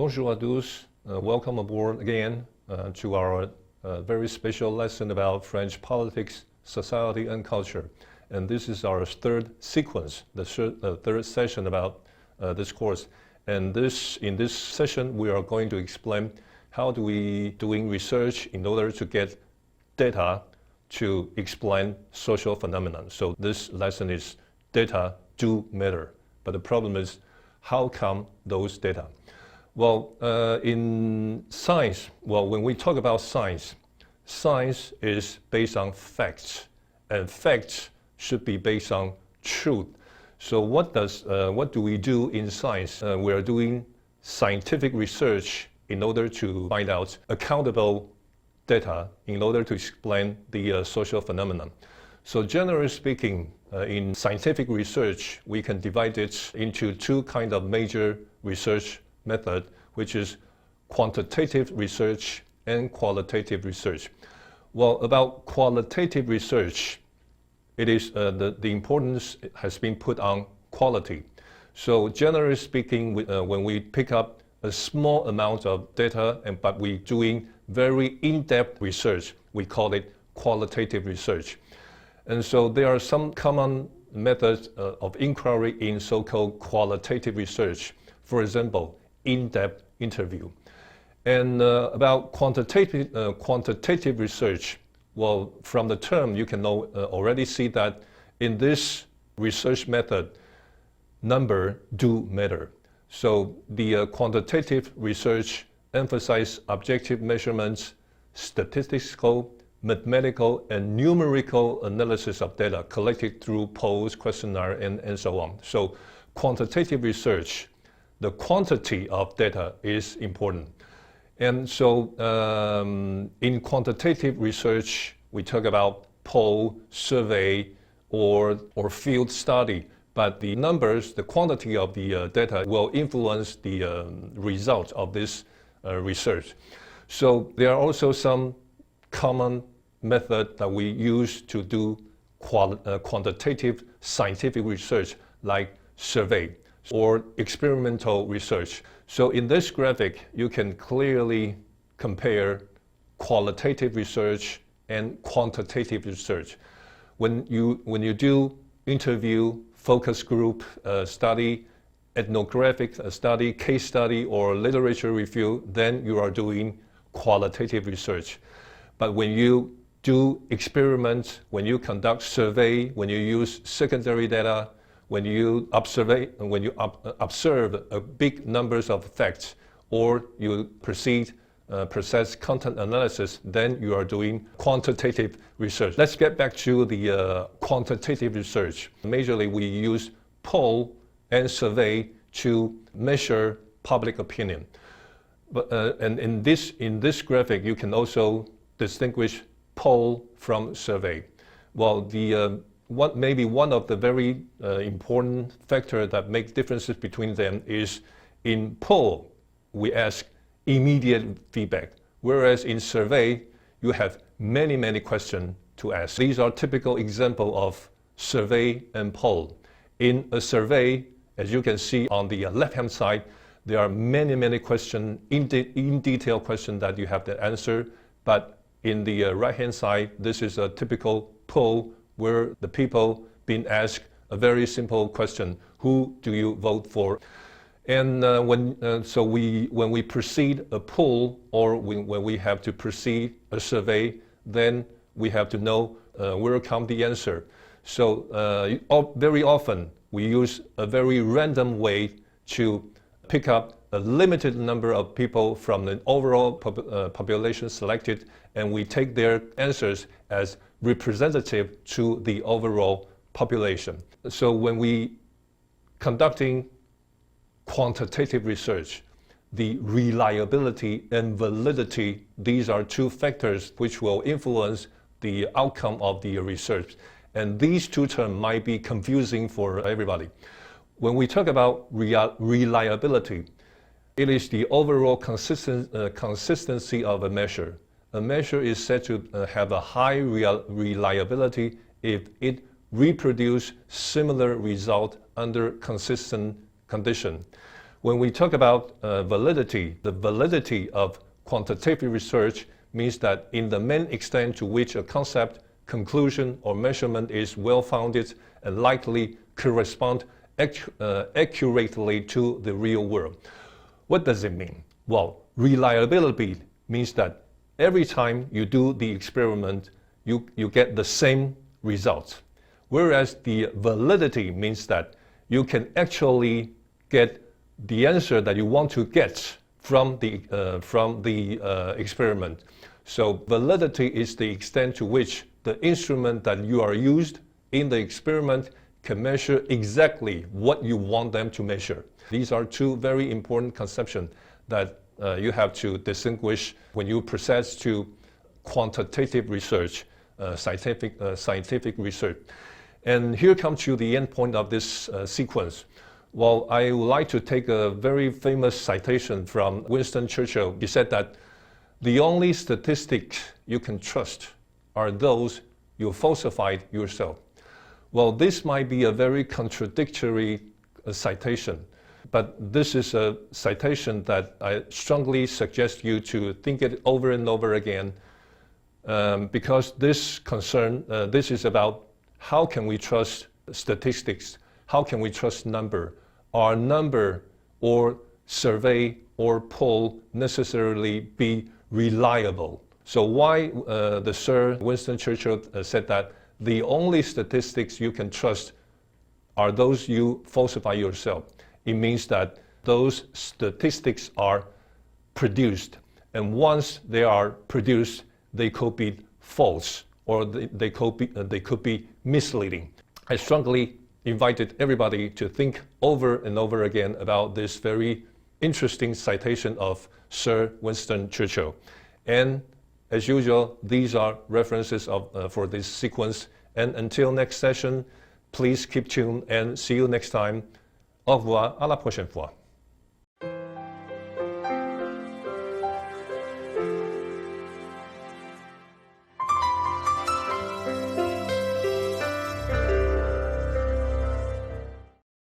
Bonjour à tous. Welcome aboard again to our very special lesson about French politics, society, and culture. And this is our third sequence, the third session about this course. And in this session, we are going to explain how do we doing research in order to get data to explain social phenomena. So this lesson is data do matter. But the problem is, how come those data? Well, in science, when we talk about science, science is based on facts, and facts should be based on truth. So what do we do in science? We are doing scientific research in order to find out accountable data in order to explain the social phenomenon. So generally speaking, in scientific research, we can divide it into two kinds of major research method, which is quantitative research and qualitative research. Well, about qualitative research, it is the importance has been put on quality. So generally speaking, when we pick up a small amount of data, but we're doing very in-depth research, we call it qualitative research. And so there are some common methods of inquiry in so-called qualitative research. For example, in-depth interview. And about quantitative research, well, from the term you can already see that in this research method, number do matter. So the quantitative research emphasizes objective measurements, statistical, mathematical, and numerical analysis of data collected through polls, questionnaire, and so on. So quantitative research, the quantity of data is important. And so in quantitative research, we talk about poll, survey, or field study. But the numbers, the quantity of the data will influence the result of this research. So there are also some common method that we use to do quantitative scientific research, like survey or experimental research. So in this graphic, you can clearly compare qualitative research and quantitative research. When you do interview, focus group study, ethnographic study, case study, or literature review, then you are doing qualitative research. But when you do experiments, when you conduct survey, when you use secondary data, when you observe a big numbers of facts, or you process content analysis, then you are doing quantitative research. Let's get back to the quantitative research. Majorly, we use poll and survey to measure public opinion. But and in this graphic, you can also distinguish poll from survey. Well, maybe one of the very important factors that make differences between them is in poll, we ask immediate feedback, whereas in survey, you have many questions to ask. These are typical examples of survey and poll. In a survey, as you can see on the left-hand side, there are many questions, in detail questions that you have to answer, but in the right-hand side, this is a typical poll where the people being asked a very simple question: who do you vote for? And when we proceed a poll, or when we have to proceed a survey, then we have to know where come the answer. So very often we use a very random way to pick up a limited number of people from the overall population selected, and we take their answers as representative to the overall population. So when we conducting quantitative research, the reliability and validity, these are two factors which will influence the outcome of the research. And these two terms might be confusing for everybody. When we talk about reliability, it is the overall consistency of a measure. A measure is said to have a high reliability if it reproduces similar result under consistent condition. When we talk about validity, the validity of quantitative research means that in the main extent to which a concept, conclusion, or measurement is well-founded and likely correspond accurately to the real world. What does it mean? Well, reliability means that every time you do the experiment, you get the same results. Whereas the validity means that you can actually get the answer that you want to get from the experiment. So validity is the extent to which the instrument that you are used in the experiment can measure exactly what you want them to measure. These are two very important conceptions that you have to distinguish when you proceed to quantitative research, scientific research. And here comes to the end point of this sequence. Well, I would like to take a very famous citation from Winston Churchill. He said that the only statistics you can trust are those you falsified yourself. Well, this might be a very contradictory citation, but this is a citation that I strongly suggest you to think it over and over again, because this is about how can we trust statistics, how can we trust number. Are number or survey or poll necessarily be reliable? So why the Sir Winston Churchill said that the only statistics you can trust are those you falsify yourself. It means that those statistics are produced, and once they are produced, they could be false or they could be misleading. I strongly invited everybody to think over and over again about this very interesting citation of Sir Winston Churchill. And as usual, these are references for this sequence. And until next session, please keep tuned and see you next time. Au revoir, à la prochaine fois.